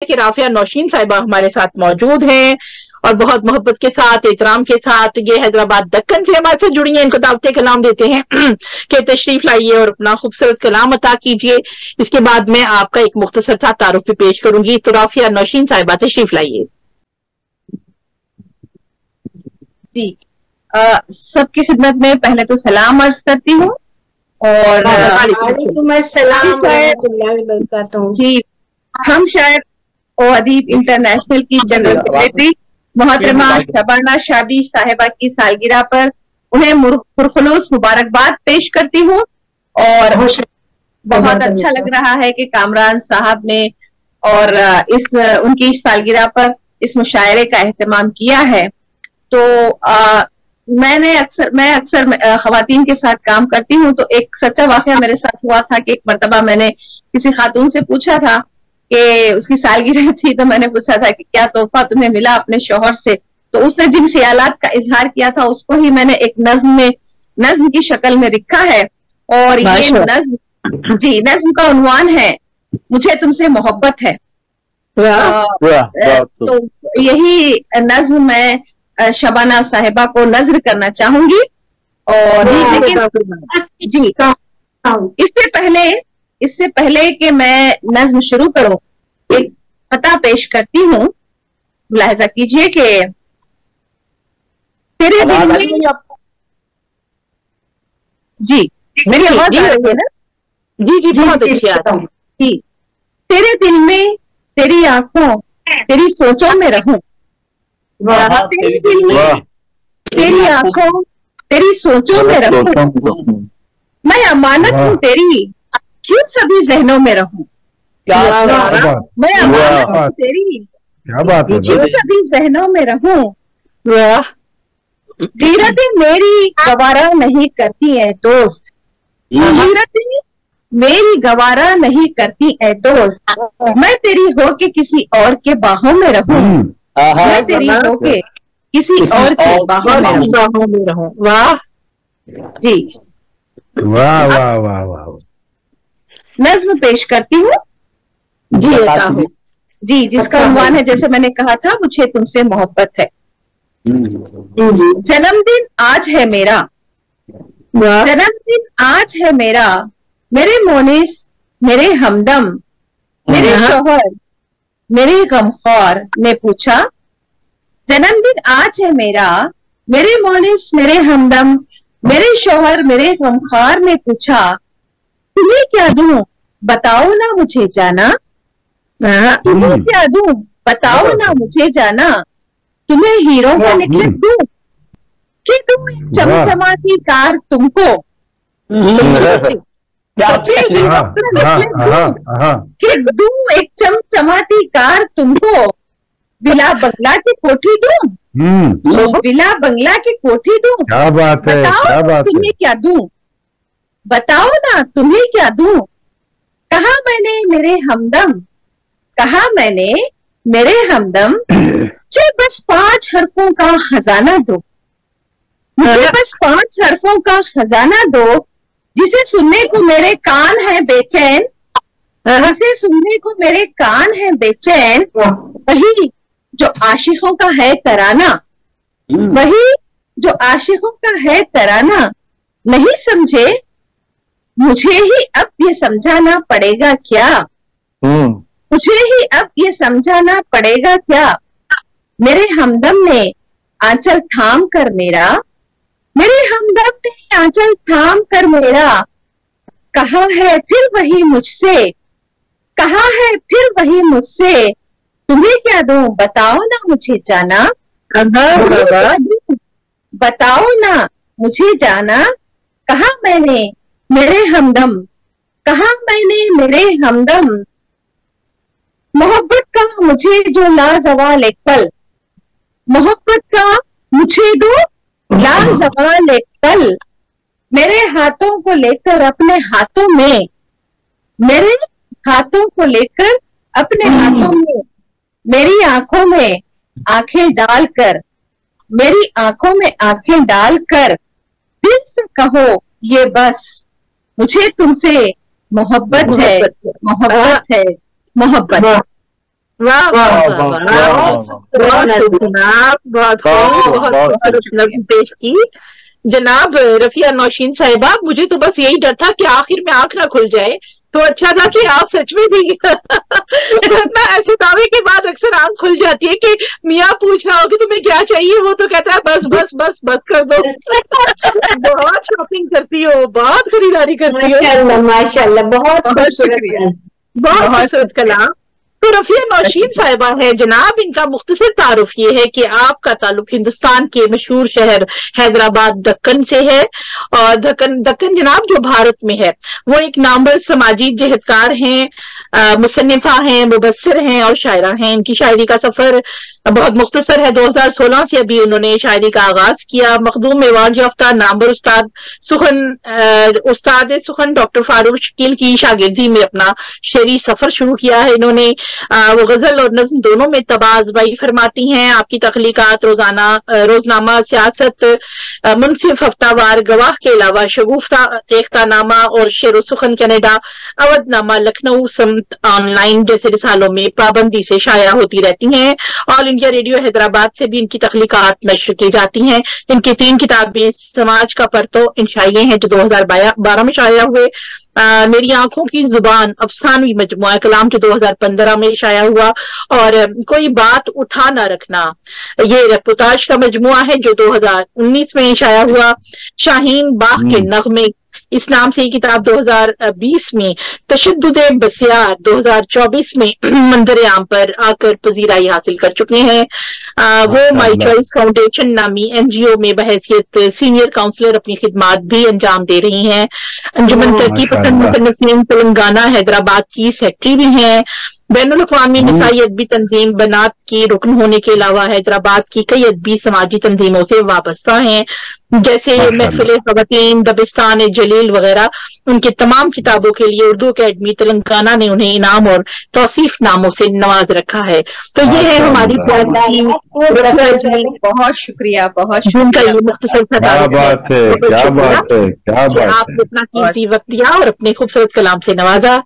कि राफिया नौशीन साहिबा हमारे साथ मौजूद हैं और बहुत मोहब्बत के साथ, एहतराम के साथ ये हैदराबाद दक्कन से हमारे साथ जुड़ी हैं। इनको दावत कलाम देते हैं कि तशरीफ लाइए और अपना खूबसूरत कलाम अता कीजिए। इसके बाद मैं आपका एक मुख्तसर सा तारुफ भी पेश करूंगी। तो राफिया नौशीन साहिबा तशरीफ लाइए। जी, सबकी खिदमत में पहले तो सलाम अर्ज करती हूँ और जी, हम शायर और अदीब इंटरनेशनल की जनरल सेक्रेटरी मोहतरमा शबाना शाबी साहिबा की सालगिरह पर उन्हें पुरखुलूस मुबारकबाद पेश करती हूँ। और बहुत अच्छा लग रहा है कि कामरान साहब ने और उनकी सालगिरह पर इस मुशायरे का एहतमाम किया है। तो मैं अक्सर खवातीन के साथ काम करती हूँ, तो एक सच्चा वाकया मेरे साथ हुआ था कि एक मर्तबा मैंने किसी खातून से पूछा था कि उसकी सालगिरह थी, तो मैंने पूछा था कि क्या तोहफा तुम्हें मिला अपने शौहर से। तो उसने जिन ख्यालात का इजहार किया था उसको ही मैंने एक नज्म की शक्ल में लिखा है। और ये नज्म का उन्वान है मुझे तुमसे मोहब्बत है। तो यही नज्म मैं शबाना साहिबा को नज्र करना चाहूंगी। और लेकिन जी, इससे पहले कि मैं नज्म शुरू करूं, एक पता पेश करती हूँ। मुलाहिजा कीजिए कि तेरे दिल में जी, मेरी आवाज आ रही है ना? जी, बहुत अच्छी आ रही है जी। तेरे दिल में, तेरी आंखों, तेरी सोचों में रहूं। तेरे दिल में, तेरी आंखों, तेरी सोचों में रहूं। मैं अमानत हूँ तेरी, क्यों सभी जहनों में रहूं। मैं अमानत हूँ तेरी, क्यों सभी जहनों में रहूं। गीरतें मेरी गवारा नहीं करती है दोस्त, गीरतें मेरी गवारा नहीं करती है दोस्त। मैं तेरी हो के किसी और के बाहों में रहूं, मैं तेरी हो के किसी और के बाहों में रहूं। वाह जी, वाह वाह वाह वाह। नज्म पेश करती हूँ जी, जिसका उन्वान है, जैसे मैंने कहा था, मुझे तुमसे मोहब्बत है। जन्मदिन आज है मेरा, जन्मदिन आज है मेरा, मेरे मोनिस, मेरे हमदम, मेरे शौहर, मेरे गमख्वार ने पूछा। जन्मदिन आज है मेरा, मेरे मोनिस, मेरे हमदम, मेरे शौहर, मेरे गमख्वार ने पूछा। तुम्हें क्या दूं बताओ ना मुझे जाना, तुम्हें क्या दूं बताओ ना मुझे जाना। तुम्हें हीरो का नेकलेस दूं कि दूं एक चमचमाती कार तुमको, कि दूं एक चमचमाती कार तुमको। विला बंगला की कोठी दूं, विला बंगला की कोठी दूं। क्या बात है, क्या बात है। तुम्हें क्या दूं बताओ ना तुम्हें क्या दूं। कहा मैंने मेरे हमदम, कहा मैंने मेरे हमदम, मुझे बस 5 हरफों का खजाना दो, मुझे बस 5 हरफों का खजाना दो, जिसे सुनने को मेरे कान है बेचैन, जिसे सुनने को मेरे कान है बेचैन। वही जो आशिकों का है तराना, वही जो आशिकों का है तराना। नहीं समझे मुझे ही अब ये समझाना पड़ेगा क्या, मुझे ही अब ये समझाना पड़ेगा क्या। मेरे हमदम ने आंचल थाम कर मेरा, मेरे हमदम ने आंचल थाम कर मेरा। कहा है फिर वही मुझसे, कहा है फिर वही मुझसे। तुम्हें क्या दूं बताओ ना मुझे जाना, बताओ ना मुझे जाना। कहा मैंने मेरे हमदम, कहा मैंने मेरे हमदम। मोहब्बत का मुझे जो लाजवाल एक पल, मोहब्बत का मुझे दो लाजवाल एक पल। मेरे हाथों को लेकर अपने हाथों में, मेरे हाथों को लेकर अपने हाथों में, मेरी आंखों में आंखें डालकर, मेरी आंखों में आंखें डालकर दिल से कहो ये बस, मुझे तुमसे मोहब्बत है, मोहब्बत है, मोहब्बत। واہ واہ بہت خوبصورت پیش کی جناب رفیہ نوشین صاحبہ. مجھے تو بس یہی ڈر تھا کہ آخر میں آنکھ نہ کھل جائے، تو اچھا تھا کہ آپ سچ میں تھی. ایسے دعوے کے بعد اکثر آنکھ کھل جاتی ہے کہ میاں پوچھ رہا ہو کہ تمہیں کیا چاہیے، وہ تو کہتا ہے بس بس بس بس کر دو. بہت شاپنگ کرتی ہو، بہت خریداری کرتی ہو. ماشاء اللہ، بہت شکریہ، بہت خوبصورت کلام. تو رفیہ نوشین صاحبہ ہے جناب، ان کا مختصر تعارف یہ ہے کہ آپ کا تعلق ہندوستان کے مشہور شہر حیدرآباد دکن سے ہے، اور دکن جناب جو بھارت میں ہے. وہ ایک نامور سماجی جہدکار ہیں، مصنفہ ہیں، مبصر ہیں اور شاعرہ ہیں. ان کی شاعری کا سفر بہت مختصر ہے. 2016 سے ابھی انہوں نے شاعری کا آغاز کیا. مخدوم ایوارڈ یافتہ نامور استاد سخن ڈاکٹر فاروق شکیل کی شاگردی میں اپنا شعری سفر شروع کیا ہے انہوں نے. وہ غزل اور نظم دونوں میں تبازبائی فرماتی ہیں. آپ کی تخلیقات روزنامہ، سیاست، منصف، ہفتہ وار، گواہ کے علاوہ شگوفتہ، ریختہ نامہ اور شعر و سخن کینیڈا، اودھ نامہ، لکھنؤ، سمت آن لائن جیسے رسالوں میں پابندی سے شائع ہوتی رہتی ہیں. آل انڈیا ریڈیو حیدرآباد سے بھی ان کی تخلیقات نشر کی جاتی ہیں. ان کی 3 کتابیں سماج کا پرتو انشائیے ہیں جو 2012 میں شائع ہوئے. میری آنکھوں کی زبان افسانوی مجموعہ کلام جو 2015 میں شائع ہوا، اور کوئی بات اٹھا نہ رکھنا یہ رپورتاج کا مجموعہ ہے جو 2019 میں شائع ہوا. شاہین باغ کے نغمے اسلام سے یہ کتاب 2020 میں. تشدد بسیار 2024 میں منظر عام پر آ کر پذیرائی حاصل کر چکے ہیں. وہ مائی چوائس فاؤنڈیشن نامی NGO میں بحیثیت سینئر کاؤنسلر اپنی خدمات بھی انجام دے رہی ہیں. انجمن ترقی پسند مصنفین تلنگانہ حیدرآباد کی سیکٹری بھی ہیں. بین الاقوامی نسائی ادبی تنظیم بنات کی رکن ہونے کے علاوہ حیدرآباد کی کئی ادبی سماجی تنظیموں سے وابستہ ہیں جیسے محفل خواتین، دبستان جلیل وغیرہ. ان کے تمام کتابوں کے لیے اردو اکیڈمی تلنگانہ نے انہیں انعام اور توصیف ناموں سے نواز رکھا ہے. تو یہ ہے ہماری بہت شکریہ، بہت ان کا یہ مختصر آپ نے اپنا قیمتی وقت دیا اور اپنے خوبصورت کلام سے نوازا.